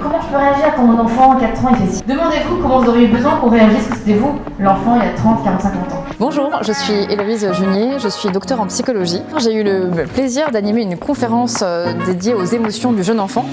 comment je peux réagir quand mon enfant, 4 ans, il fait ci. Demandez-vous comment vous auriez besoin qu'on réagisse que c'était vous, l'enfant, il y a 30, 40, 50 ans. Bonjour, je suis Héloïse Junier, je suis docteure en psychologie. J'ai eu le plaisir d'animer une conférence dédiée aux émotions du jeune enfant.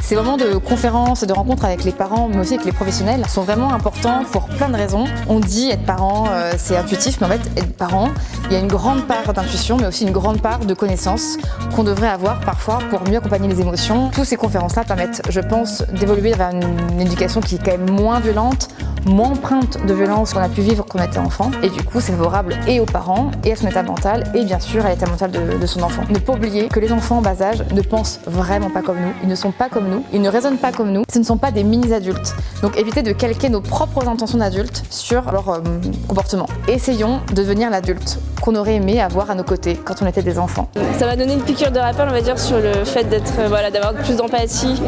Ces moments de conférences et de rencontres avec les parents, mais aussi avec les professionnels, sont vraiment importants pour plein de raisons. On dit être parent, c'est intuitif, mais en fait, être parent, il y a une grande part d'intuition, mais aussi une grande part de connaissances qu'on devrait avoir parfois pour mieux accompagner les émotions. Toutes ces conférences-là permettent, je pense, d'évoluer vers une éducation qui est quand même moins violente, moins empreinte de violence qu'on a pu vivre quand on était enfant. Et du coup, c'est favorable et aux parents, et à son état mental, et bien sûr à l'état mental de son enfant. Ne pas oublier que les enfants en bas âge ne pensent vraiment pas comme nous, ils ne sont pas comme nous, ils ne raisonnent pas comme nous, ce ne sont pas des mini-adultes. Donc évitez de calquer nos propres intentions d'adultes sur leur comportement. Essayons de devenir l'adulte qu'on aurait aimé avoir à nos côtés quand on était des enfants. Ça m'a donné une piqûre de rappel, on va dire, sur le fait d'avoir plus d'empathie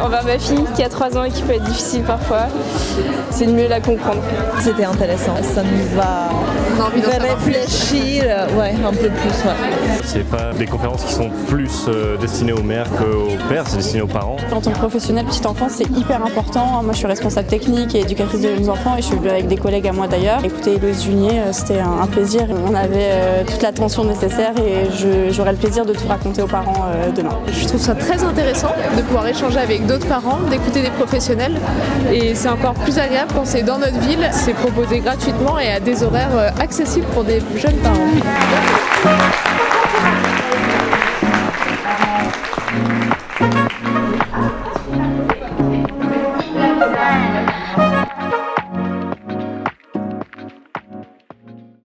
envers ma fille qui a 3 ans et qui peut être difficile parfois. C'est de mieux la comprendre. C'était intéressant, ça nous va réfléchir un peu plus. Ouais. C'est pas des conférences qui sont plus destinées aux mères qu'aux pères, c'est destiné aux parents. En tant que professionnel petite enfance, c'est hyper important. Moi, je suis responsable technique et éducatrice de jeunes enfants et je suis venue avec des collègues à moi d'ailleurs. Écoutez, Héloïse Junier, c'était un plaisir. On avait toute l'attention nécessaire et j'aurai le plaisir de tout raconter aux parents demain. Je trouve ça très intéressant de pouvoir échanger avec d'autres parents, d'écouter des professionnels et c'est encore plus agréable quand c'est dans notre ville. C'est proposé gratuitement et à des horaires accessibles pour des jeunes parents.